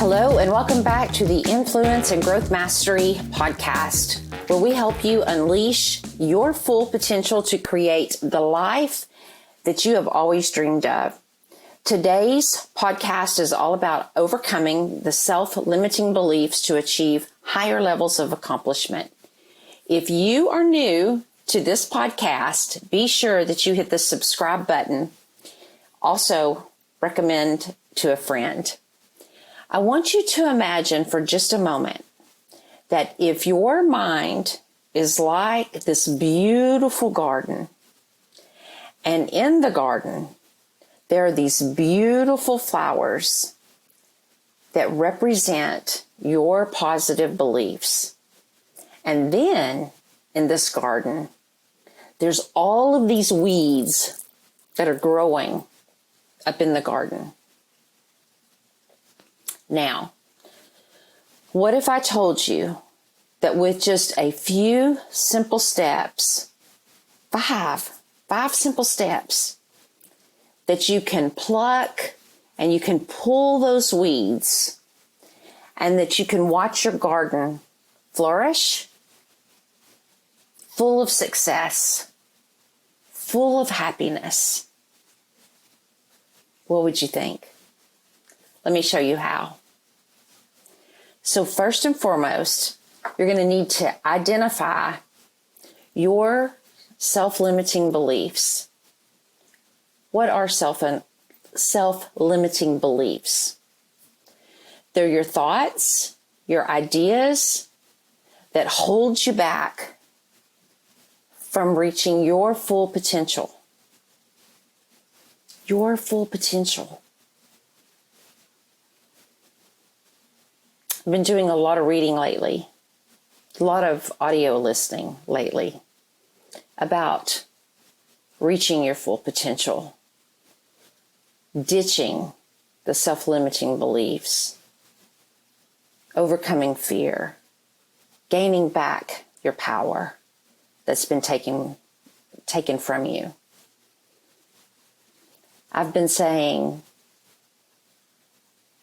Hello, and welcome back to the Influence and Growth Mastery podcast, where we help you unleash your full potential to create the life that you have always dreamed of. Today's podcast is all about overcoming the self-limiting beliefs to achieve higher levels of accomplishment. If you are new to this podcast, be sure that you hit the subscribe button. Also, recommend to a friend. I want you to imagine for just a moment that if your mind is like this beautiful garden, and in the garden, there are these beautiful flowers that represent your positive beliefs. And then in this garden, there's all of these weeds that are growing up in the garden. Now, what if I told you that with just a few simple steps, five simple steps, that you can pluck and you can pull those weeds, and that you can watch your garden flourish, full of success, full of happiness? What would you think? Let me show you how. So first and foremost, you're going to need to identify your self-limiting beliefs. What are self-limiting beliefs? They're your thoughts, your ideas that hold you back from reaching your full potential. Your full potential. I've been doing a lot of reading lately, a lot of audio listening lately about reaching your full potential, ditching the self-limiting beliefs, overcoming fear, gaining back your power that's been taken from you. I've been saying,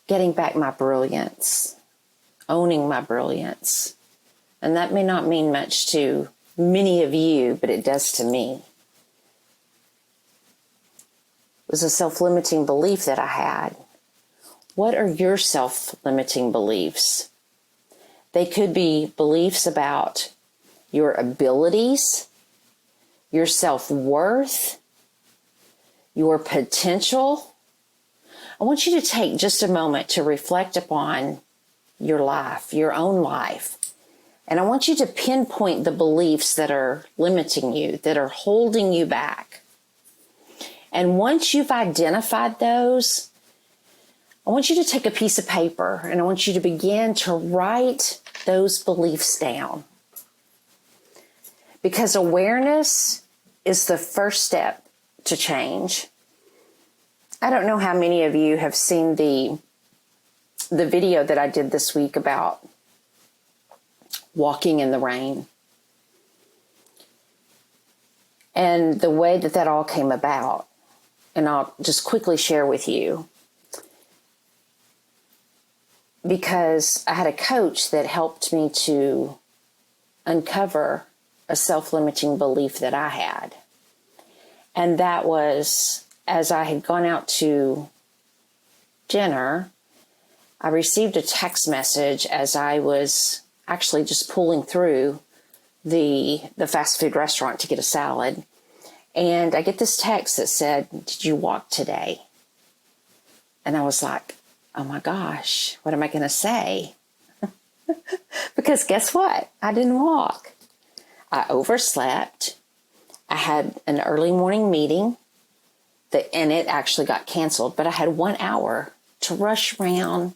getting back my brilliance, owning my brilliance. And that may not mean much to many of you, but it does to me. It was a self-limiting belief that I had. What are your self-limiting beliefs? They could be beliefs about your abilities, your self-worth, your potential. I want you to take just a moment to reflect upon your life, your own life. And I want you to pinpoint the beliefs that are limiting you, that are holding you back. And once you've identified those, I want you to take a piece of paper and I want you to begin to write those beliefs down. Because awareness is the first step to change. I don't know how many of you have seen the video that I did this week about walking in the rain. And the way that all came about. And I'll just quickly share with you. Because I had a coach that helped me to uncover a self-limiting belief that I had. And that was, as I had gone out to dinner, I received a text message as I was actually just pulling through the fast food restaurant to get a salad. And I get this text that said, "Did you walk today?" And I was like, oh my gosh, what am I going to say? Because guess what? I didn't walk. I overslept. I had an early morning meeting and it actually got canceled, but I had 1 hour to rush around,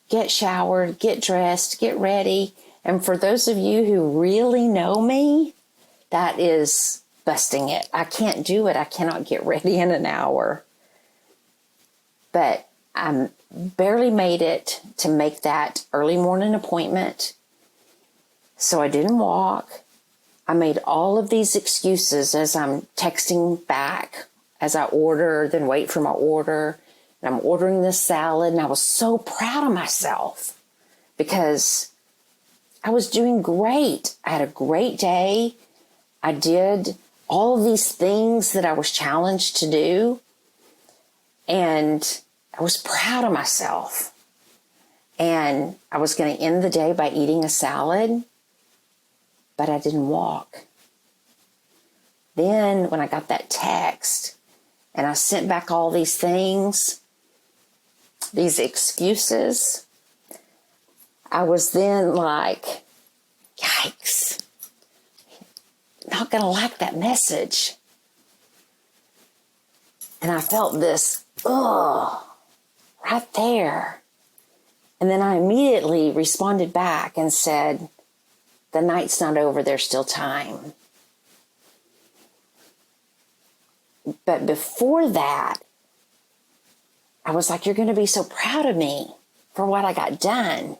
get showered, get dressed, get ready. And for those of you who really know me, that is busting it. I can't do it. I cannot get ready in an hour. But I barely made it to make that early morning appointment. So I didn't walk. I made all of these excuses as I'm texting back, as I order, then wait for my order, and I'm ordering this salad, and I was so proud of myself because I was doing great. I had a great day. I did all of these things that I was challenged to do, and I was proud of myself. And I was going to end the day by eating a salad, but I didn't walk. Then when I got that text and I sent back all these things, these excuses, I was then like, yikes, not going to like that message. And I felt this, ugh, right there. And then I immediately responded back and said, the night's not over, there's still time. But before that, I was like, you're going to be so proud of me for what I got done.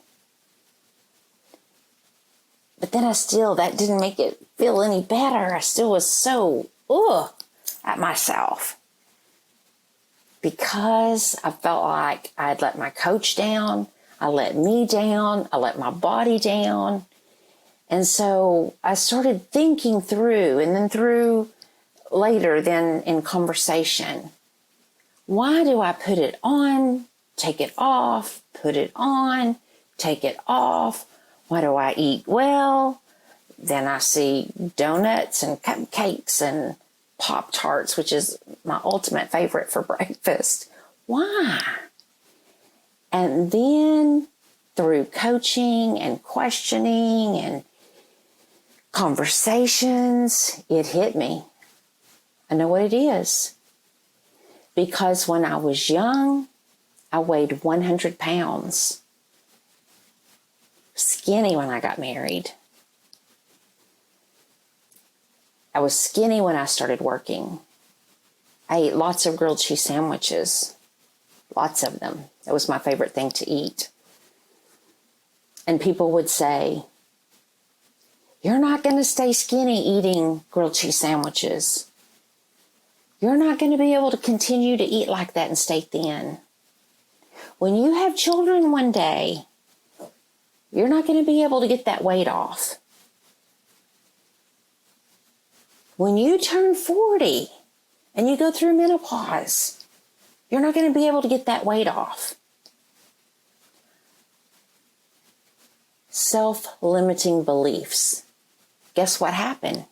But then that didn't make it feel any better. I still was so, at myself. Because I felt like I had let my coach down. I let me down. I let my body down. And so I started thinking through, and then through later, then in conversation, why do I put it on, take it off, put it on, take it off? Why do I eat well? Then I see donuts and cupcakes and Pop-Tarts, which is my ultimate favorite for breakfast. Why? And then through coaching and questioning and conversations, it hit me. I know what it is. Because when I was young, I weighed 100 pounds. Skinny when I got married. I was skinny when I started working. I ate lots of grilled cheese sandwiches. Lots of them. It was my favorite thing to eat. And people would say, you're not going to stay skinny eating grilled cheese sandwiches. You're not going to be able to continue to eat like that and stay thin. When you have children one day, you're not going to be able to get that weight off. When you turn 40 and you go through menopause, you're not going to be able to get that weight off. Self-limiting beliefs. Guess what happened?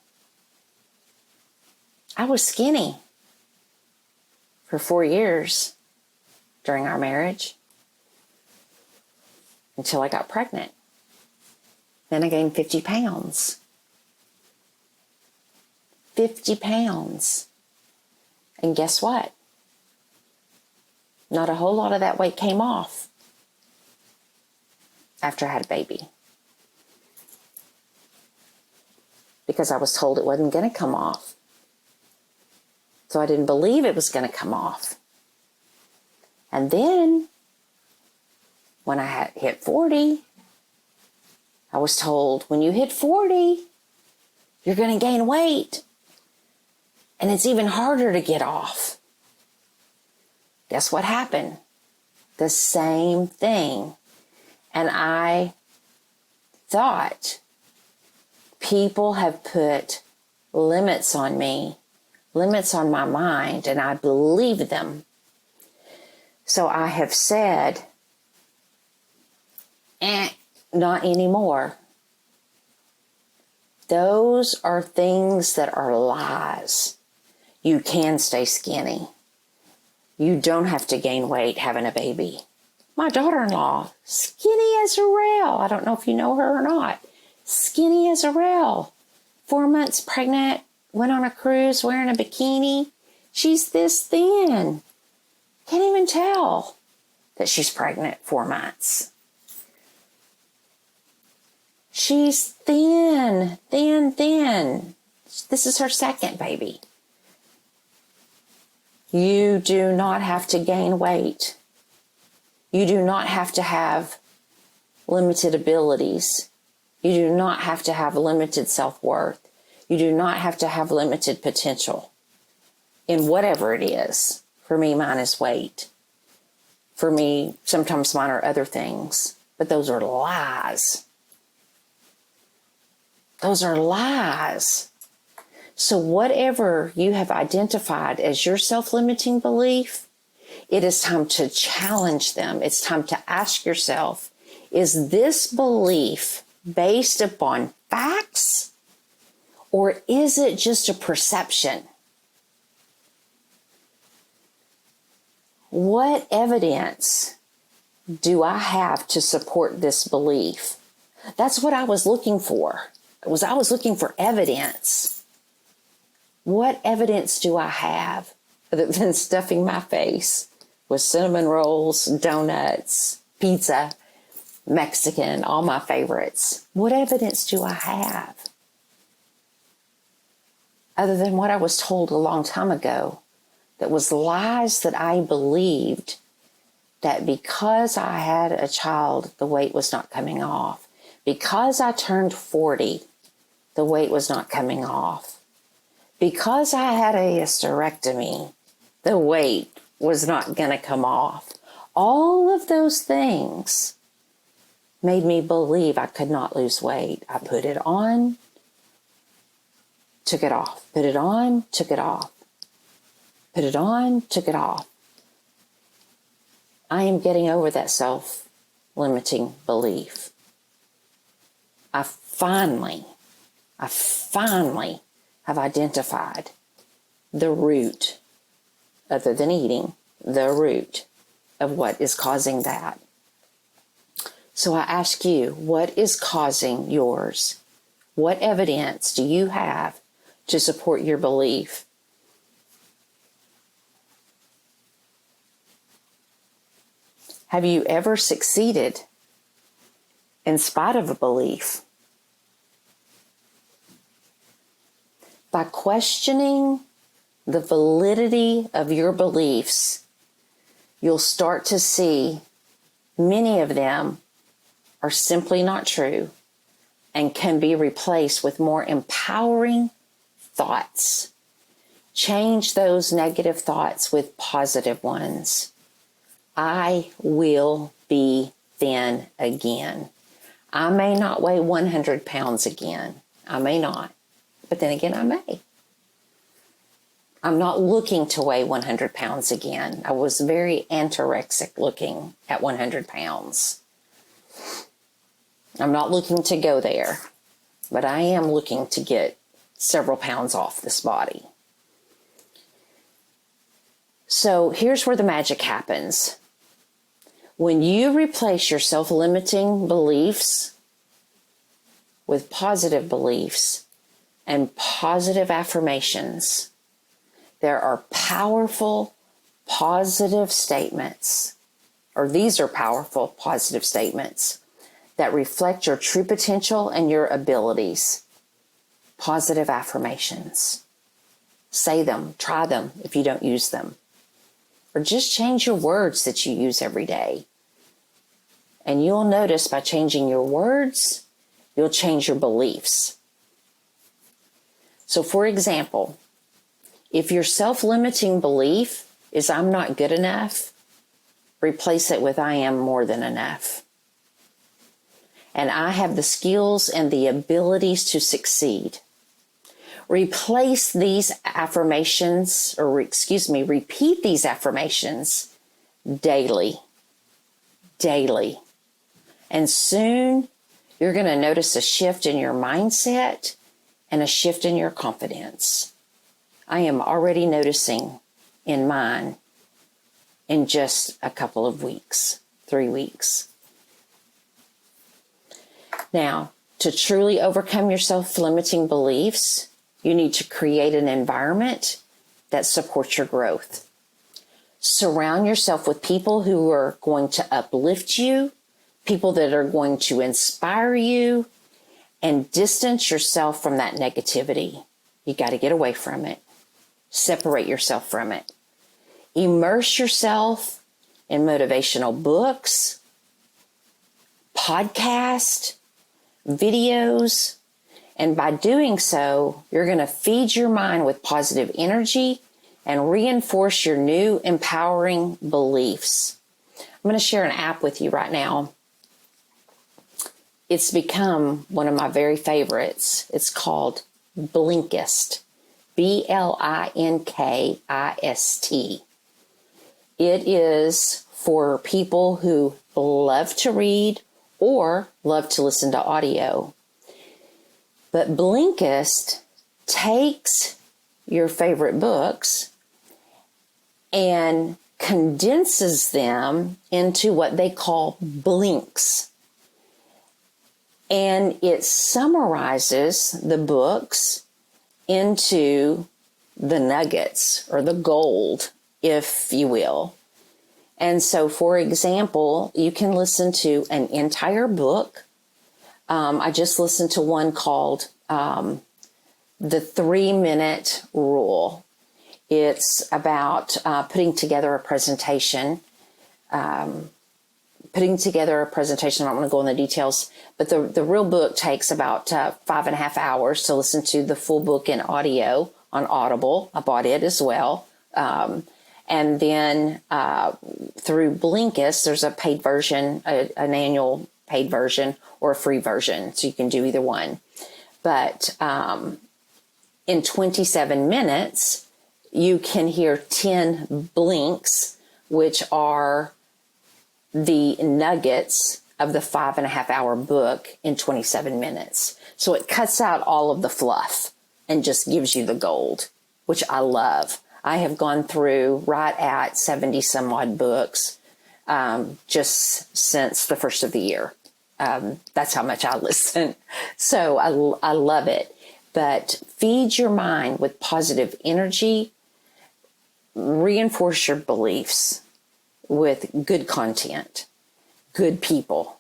I was skinny for 4 years during our marriage until I got pregnant. Then I gained 50 pounds. 50 pounds. And guess what? Not a whole lot of that weight came off after I had a baby. Because I was told it wasn't going to come off. So I didn't believe it was going to come off. And then, when I had hit 40, I was told, when you hit 40, you're going to gain weight. And it's even harder to get off. Guess what happened? The same thing. And I thought, people have put limits on me, limits on my mind, and I believe them. So I have said, not anymore. Those are things that are lies. You can stay skinny. You don't have to gain weight having a baby. My daughter-in-law, skinny as a rail. I don't know if you know her or not. Skinny as a rail. 4 months pregnant, went on a cruise wearing a bikini. She's this thin. Can't even tell that she's pregnant 4 months. She's thin, thin, thin. This is her second baby. You do not have to gain weight. You do not have to have limited abilities. You do not have to have limited self-worth. You do not have to have limited potential in whatever it is. For me, mine is weight. For me, sometimes mine are other things, but those are lies. Those are lies. So whatever you have identified as your self-limiting belief, it is time to challenge them. It's time to ask yourself, is this belief based upon facts, or is it just a perception? What evidence do I have to support this belief? That's what I was looking for. I was looking for evidence. What evidence do I have other than stuffing my face with cinnamon rolls, donuts, pizza, Mexican, all my favorites? What evidence do I have other than what I was told a long time ago? That was lies that I believed, that because I had a child, the weight was not coming off. Because I turned 40, the weight was not coming off. Because I had a hysterectomy, the weight was not going to come off. All of those things made me believe I could not lose weight. I put it on, took it off. Put it on, took it off. Put it on, took it off. I am getting over that self-limiting belief. I finally have identified the root, other than eating, the root of what is causing that. So I ask you, what is causing yours? What evidence do you have to support your belief? Have you ever succeeded in spite of a belief? By questioning the validity of your beliefs, you'll start to see many of them are simply not true and can be replaced with more empowering thoughts. Change those negative thoughts with positive ones. I will be thin again. I may not weigh 100 pounds again. I may not. But then again, I may. I'm not looking to weigh 100 pounds again. I was very anorexic looking at 100 pounds. I'm not looking to go there, but I am looking to get several pounds off this body. So here's where the magic happens. When you replace your self-limiting beliefs with positive beliefs and positive affirmations, there are powerful positive statements, or these are powerful positive statements that reflect your true potential and your abilities. Positive affirmations. Say them, try them if you don't use them. Or just change your words that you use every day. And you'll notice by changing your words, you'll change your beliefs. So for example, if your self-limiting belief is I'm not good enough, replace it with I am more than enough. And I have the skills and the abilities to succeed. Replace these affirmations, repeat these affirmations daily. And soon you're going to notice a shift in your mindset and a shift in your confidence. I am already noticing in mine in just a couple of weeks, 3 weeks. Now, to truly overcome your self-limiting beliefs, you need to create an environment that supports your growth. Surround yourself with people who are going to uplift you, people that are going to inspire you, and distance yourself from that negativity. You got to get away from it. Separate yourself from it. Immerse yourself in motivational books, podcasts, videos, and by doing so, you're going to feed your mind with positive energy and reinforce your new empowering beliefs. I'm going to share an app with you right now. It's become one of my very favorites. It's called Blinkist. Blinkist. It is for people who love to read or love to listen to audio. But Blinkist takes your favorite books and condenses them into what they call blinks. And it summarizes the books into the nuggets or the gold, if you will. And so, for example, you can listen to an entire book. I just listened to one called The 3-Minute Rule. It's about putting together a presentation. I don't want to go into the details, but the real book takes about 5.5 hours to listen to the full book in audio on Audible. I bought it as well. And then through Blinkist, there's a paid version, an annual paid version or a free version. So you can do either one. But in 27 minutes, you can hear 10 blinks, which are the nuggets of the 5.5 hour book in 27 minutes. So it cuts out all of the fluff and just gives you the gold, which I love. I have gone through right at 70 some odd books just since the first of the year. That's how much I listen. So I love it. But feed your mind with positive energy, reinforce your beliefs with good content, good people.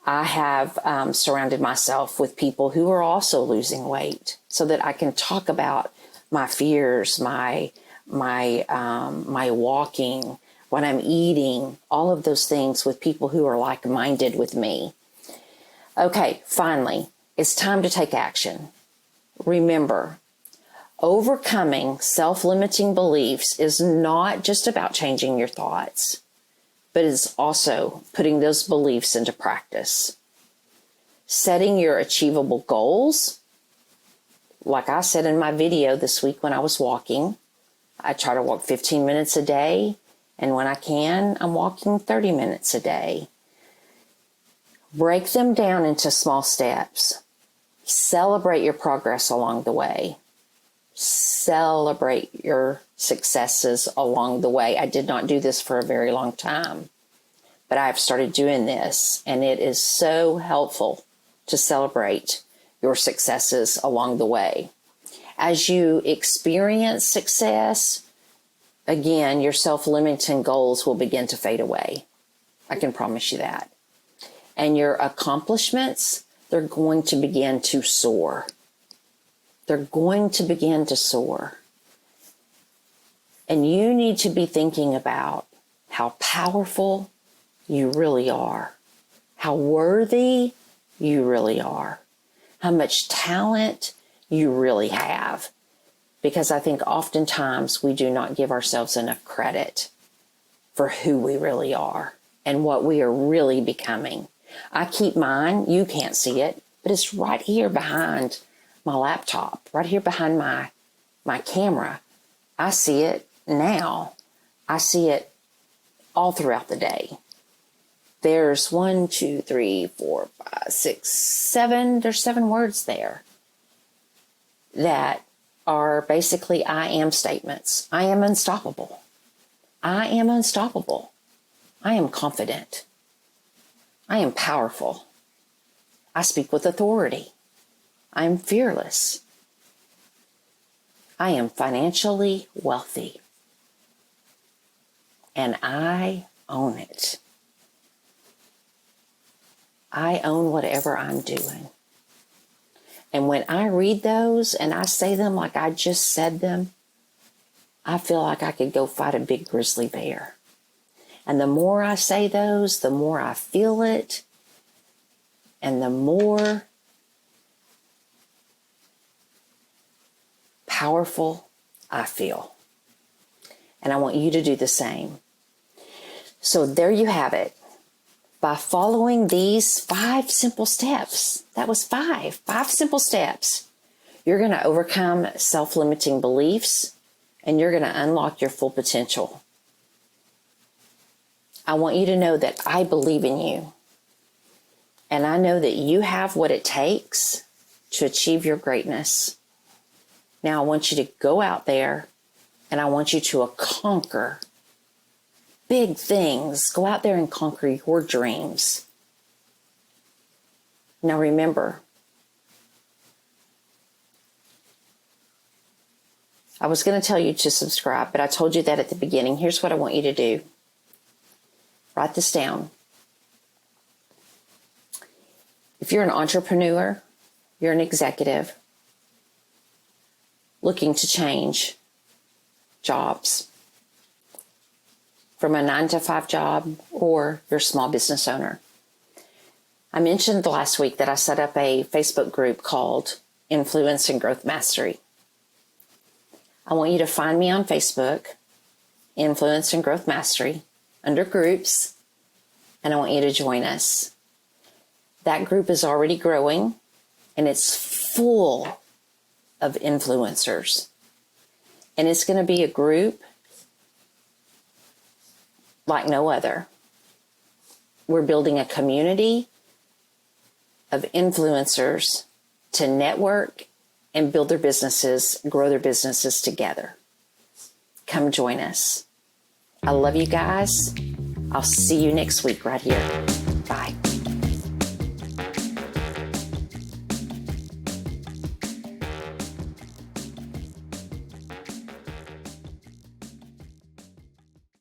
I have surrounded myself with people who are also losing weight so that I can talk about my fears, my walking, what I'm eating, all of those things with people who are like-minded with me. Okay, finally, it's time to take action. Remember, overcoming self-limiting beliefs is not just about changing your thoughts, but it's also putting those beliefs into practice. Setting your achievable goals. Like I said in my video this week when I was walking, I try to walk 15 minutes a day, and when I can, I'm walking 30 minutes a day. Break them down into small steps. Celebrate your progress along the way. Celebrate your successes along the way. I did not do this for a very long time, but I've started doing this, and it is so helpful to celebrate your successes along the way. As you experience success, again, your self-limiting goals will begin to fade away. I can promise you that. And your accomplishments, they're going to begin to soar. They're going to begin to soar. And you need to be thinking about how powerful you really are, how worthy you really are, how much talent you really have. Because I think oftentimes we do not give ourselves enough credit for who we really are and what we are really becoming. I keep mine, you can't see it, but it's right here behind my laptop, right here behind my camera. I see it now. I see it all throughout the day. There's 1, 2, 3, 4, 5, 6, 7. There's 7 words there that are basically I am statements. I am unstoppable. I am unstoppable. I am confident. I am powerful. I speak with authority. I am fearless. I am financially wealthy. And I own it. I own whatever I'm doing. And when I read those and I say them like I just said them, I feel like I could go fight a big grizzly bear. And the more I say those, the more I feel it. And the more powerful I feel. And I want you to do the same. So there you have it. By following these 5 simple steps, that was 5 simple steps, you're going to overcome self-limiting beliefs and you're going to unlock your full potential. I want you to know that I believe in you. And I know that you have what it takes to achieve your greatness. Now I want you to go out there and I want you to conquer big things. Go out there and conquer your dreams. Now remember, I was going to tell you to subscribe, but I told you that at the beginning. Here's what I want you to do. Write this down. If you're an entrepreneur, you're an executive looking to change jobs from a 9-to-5 job, or you're a small business owner. I mentioned last week that I set up a Facebook group called Influence and Growth Mastery. I want you to find me on Facebook, Influence and Growth Mastery, under groups, and I want you to join us. That group is already growing, and it's full of influencers. And it's going to be a group like no other. We're building a community of influencers to network and build their businesses, grow their businesses together. Come join us. I love you guys. I'll see you next week right here. Bye.